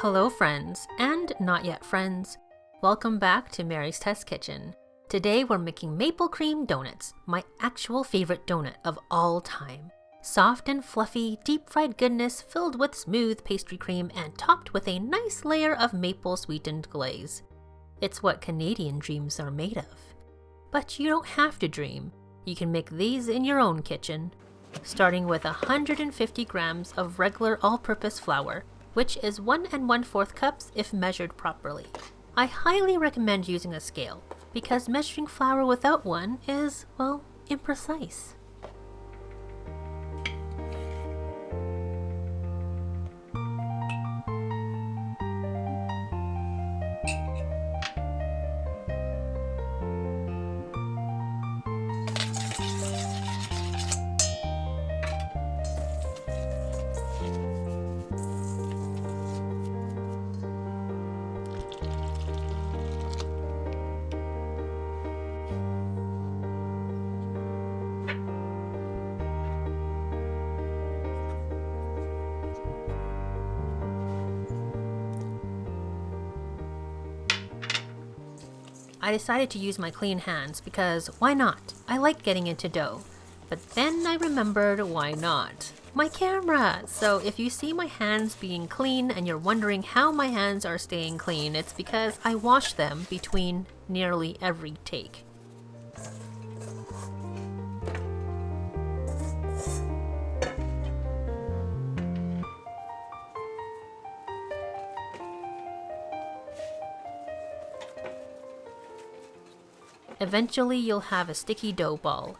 Hello friends, and not yet friends. Welcome back to Mary's Test Kitchen. Today we're making maple cream donuts, my actual favorite donut of all time. Soft and fluffy, deep-fried goodness filled with smooth pastry cream and topped with a nice layer of maple sweetened glaze. It's what Canadian dreams are made of. But you don't have to dream. You can make these in your own kitchen. Starting with 150 grams of regular all-purpose flour, which is 1 1/4 cups if measured properly. I highly recommend using a scale, because measuring flour without one is, well, imprecise. I decided to use my clean hands because why not? I like getting into dough. But then I remembered why not? My camera! So if you see my hands being clean and you're wondering how my hands are staying clean, it's because I wash them between nearly every take. Eventually, you'll have a sticky dough ball.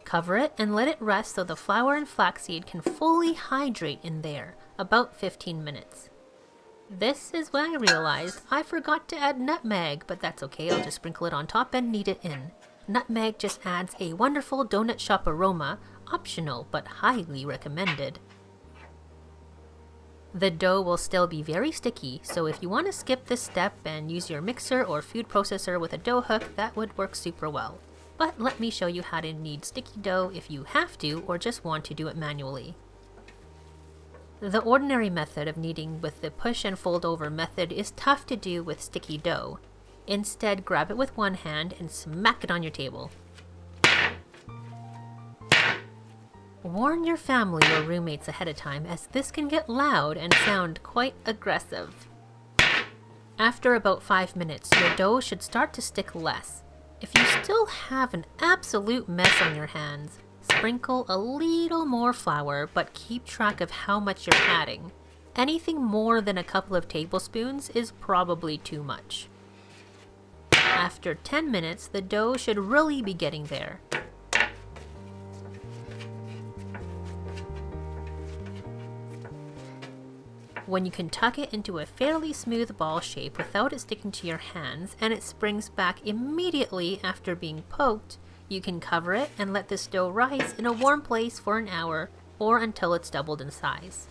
Cover it and let it rest so the flour and flaxseed can fully hydrate in there, about 15 minutes. This is when I realized I forgot to add nutmeg, but that's okay, I'll just sprinkle it on top and knead it in. Nutmeg just adds a wonderful donut shop aroma, optional but highly recommended. The dough will still be very sticky, so if you want to skip this step and use your mixer or food processor with a dough hook, that would work super well. But let me show you how to knead sticky dough if you have to or just want to do it manually. The ordinary method of kneading with the push and fold over method is tough to do with sticky dough. Instead, grab it with one hand and smack it on your table. Warn your family or roommates ahead of time, as this can get loud and sound quite aggressive. After about 5 minutes, your dough should start to stick less. If you still have an absolute mess on your hands, sprinkle a little more flour, but keep track of how much you're adding. Anything more than a couple of tablespoons is probably too much. After 10 minutes, the dough should really be getting there. When you can tuck it into a fairly smooth ball shape without it sticking to your hands and it springs back immediately after being poked, you can cover it and let this dough rise in a warm place for an hour or until it's doubled in size.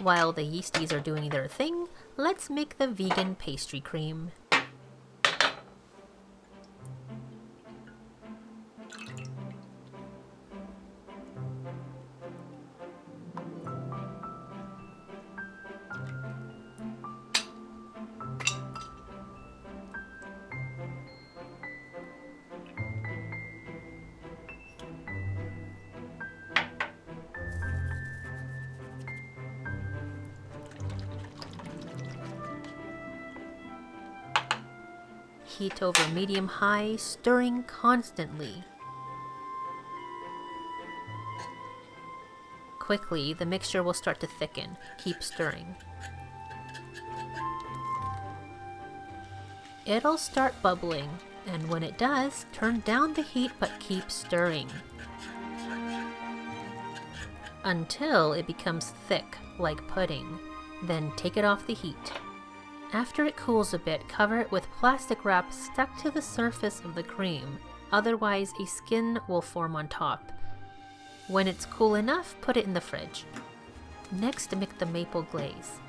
While the yeasties are doing their thing, let's make the vegan pastry cream. Heat over medium-high, stirring constantly. Quickly, the mixture will start to thicken. Keep stirring. It'll start bubbling, and when it does, turn down the heat but keep stirring. Until it becomes thick, like pudding. Then take it off the heat. After it cools a bit, cover it with plastic wrap stuck to the surface of the cream. otherwise a skin will form on top. When it's cool enough, put it in the fridge. Next, mix the maple glaze.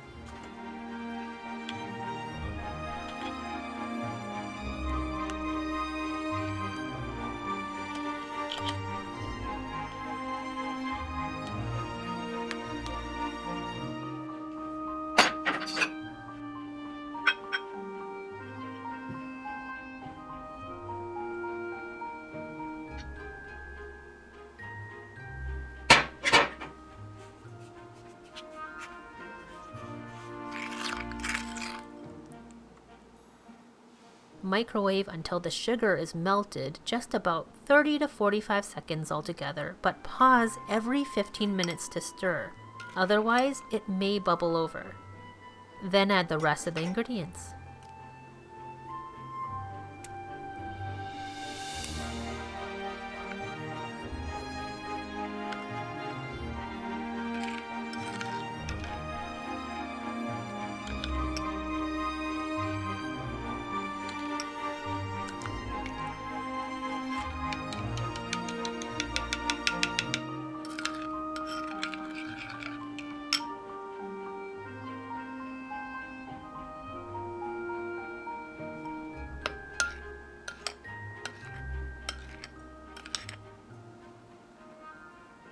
Microwave until the sugar is melted, just about 30 to 45 seconds altogether, but pause every 15 minutes to stir, otherwise it may bubble over. Then add the rest of the ingredients.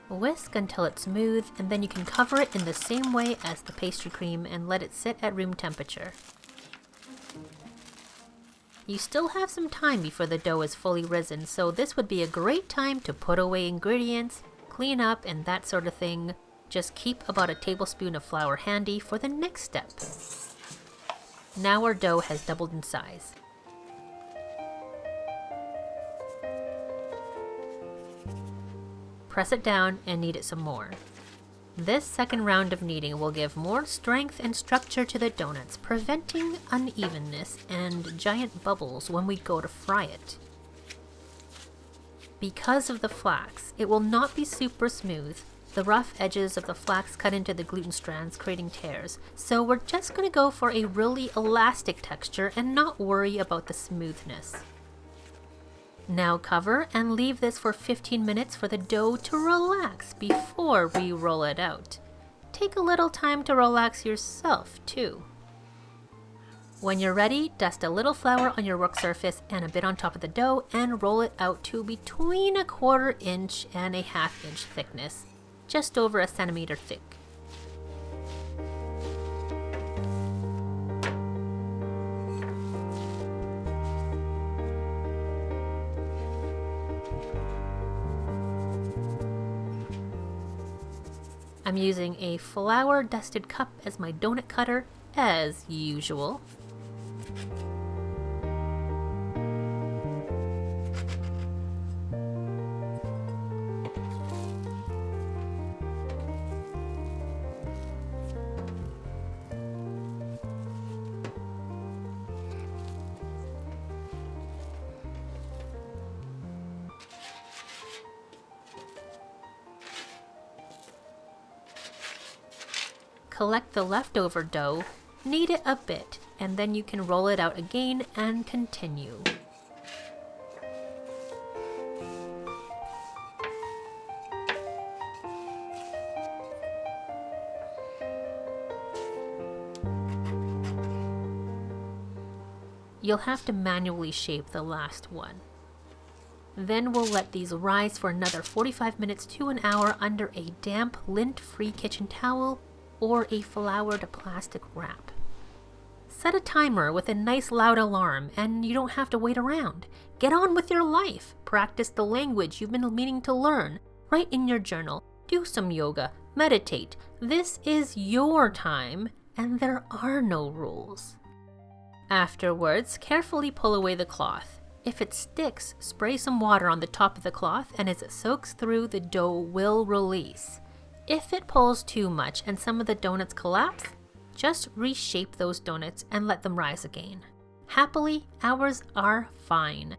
Whisk until it's smooth, and then you can cover it in the same way as the pastry cream and let it sit at room temperature. You still have some time before the dough is fully risen, so this would be a great time to put away ingredients, clean up, and that sort of thing. Just keep about a tablespoon of flour handy for the next step. Now our dough has doubled in size. Press it down and knead it some more. This second round of kneading will give more strength and structure to the donuts, preventing unevenness and giant bubbles when we go to fry it. Because of the flax, it will not be super smooth. The rough edges of the flax cut into the gluten strands, creating tears, so we're just going to go for a really elastic texture and not worry about the smoothness. Now cover and leave this for 15 minutes for the dough to relax before we roll it out. Take a little time to relax yourself too. When you're ready, dust a little flour on your work surface and a bit on top of the dough and roll it out to between 1/4 inch and 1/2 inch thickness, just over 1 centimeter thick. I'm using a flour dusted cup as my donut cutter, as usual. Collect the leftover dough, knead it a bit, and then you can roll it out again and continue. You'll have to manually shape the last one. Then we'll let these rise for another 45 minutes to an hour under a damp, lint-free kitchen towel or a floured plastic wrap. Set a timer with a nice loud alarm, and you don't have to wait around. Get on with your life. Practice the language you've been meaning to learn. Write in your journal. Do some yoga. Meditate. This is your time, and there are no rules. Afterwards, carefully pull away the cloth. If it sticks, spray some water on the top of the cloth, and as it soaks through, the dough will release. If it pulls too much and some of the donuts collapse, just reshape those donuts and let them rise again. Happily, ours are fine.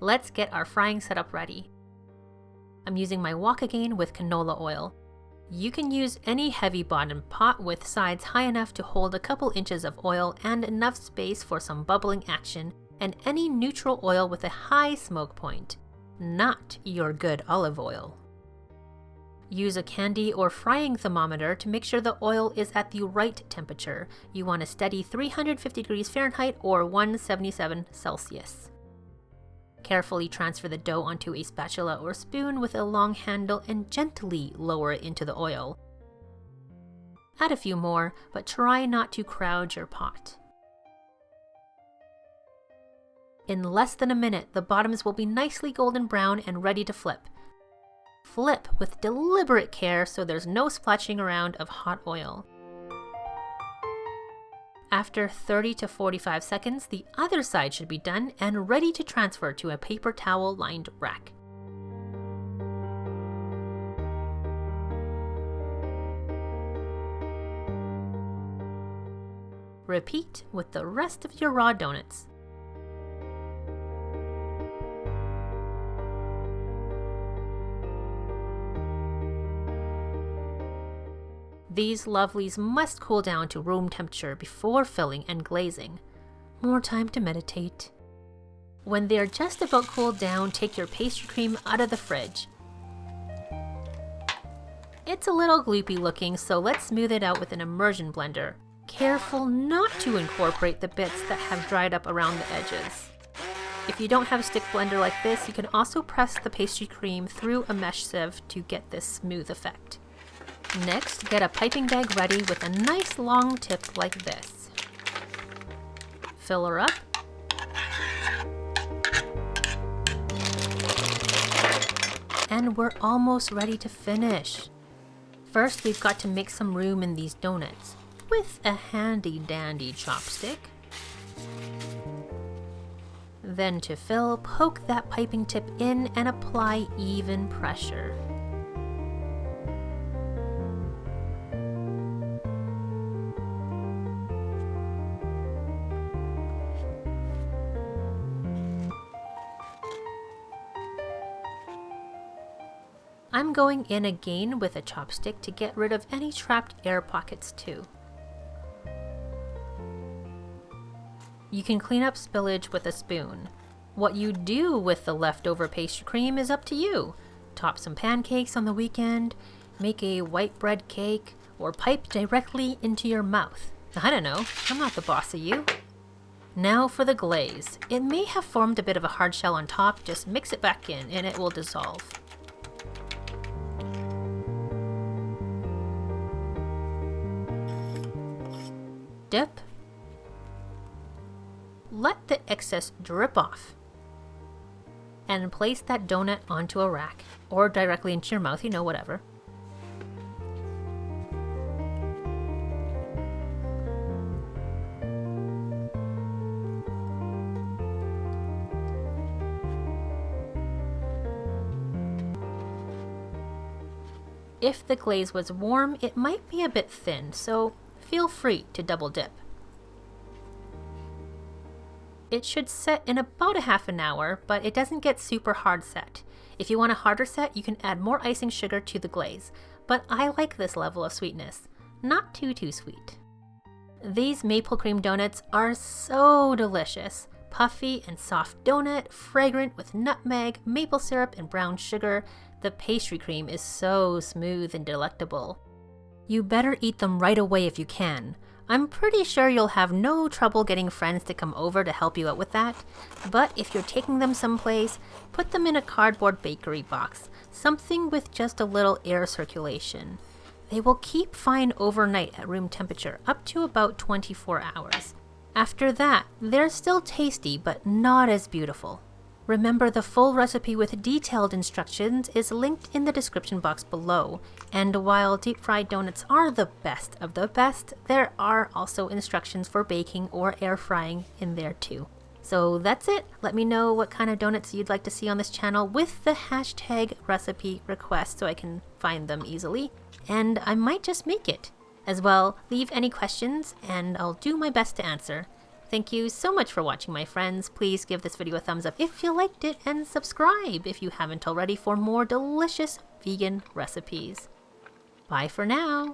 Let's get our frying setup ready. I'm using my wok again with canola oil. You can use any heavy bottomed pot with sides high enough to hold a couple inches of oil and enough space for some bubbling action, and any neutral oil with a high smoke point, not your good olive oil. Use a candy or frying thermometer to make sure the oil is at the right temperature. You want a steady 350 degrees Fahrenheit or 177 Celsius. Carefully transfer the dough onto a spatula or spoon with a long handle and gently lower it into the oil. Add a few more, but try not to crowd your pot. In less than a minute, the bottoms will be nicely golden brown and ready to flip. Flip with deliberate care so there's no splashing around of hot oil. After 30 to 45 seconds, the other side should be done and ready to transfer to a paper towel lined rack. Repeat with the rest of your raw donuts. These lovelies must cool down to room temperature before filling and glazing. More time to meditate. When they're just about cooled down, take your pastry cream out of the fridge. It's a little gloopy looking, so let's smooth it out with an immersion blender. Careful not to incorporate the bits that have dried up around the edges. If you don't have a stick blender like this, you can also press the pastry cream through a mesh sieve to get this smooth effect. Next, get a piping bag ready with a nice long tip like this. Fill her up. And we're almost ready to finish. First, we've got to make some room in these donuts with a handy dandy chopstick. Then to fill, poke that piping tip in and apply even pressure. I'm going in again with a chopstick to get rid of any trapped air pockets too. You can clean up spillage with a spoon. What you do with the leftover pastry cream is up to you. Top some pancakes on the weekend, make a white bread cake, or pipe directly into your mouth. I don't know, I'm not the boss of you. Now for the glaze. It may have formed a bit of a hard shell on top, just mix it back in and it will dissolve. Dip. Let the excess drip off. And place that donut onto a rack, or directly into your mouth, whatever. If the glaze was warm, it might be a bit thin, so feel free to double dip. It should set in about a half an hour, but it doesn't get super hard set. If you want a harder set, you can add more icing sugar to the glaze, but I like this level of sweetness, not too sweet. These maple cream donuts are so delicious. Puffy and soft donut, fragrant with nutmeg, maple syrup, and brown sugar. The pastry cream is so smooth and delectable. You better eat them right away if you can. I'm pretty sure you'll have no trouble getting friends to come over to help you out with that, but if you're taking them someplace, put them in a cardboard bakery box, something with just a little air circulation. They will keep fine overnight at room temperature, up to about 24 hours. After that, they're still tasty, but not as beautiful. Remember, the full recipe with detailed instructions is linked in the description box below. And while deep fried donuts are the best of the best, there are also instructions for baking or air frying in there too. So that's it. Let me know what kind of donuts you'd like to see on this channel with the hashtag recipe request so I can find them easily. And I might just make it. As well, leave any questions and I'll do my best to answer. Thank you so much for watching, my friends. Please give this video a thumbs up if you liked it and subscribe if you haven't already for more delicious vegan recipes. Bye for now.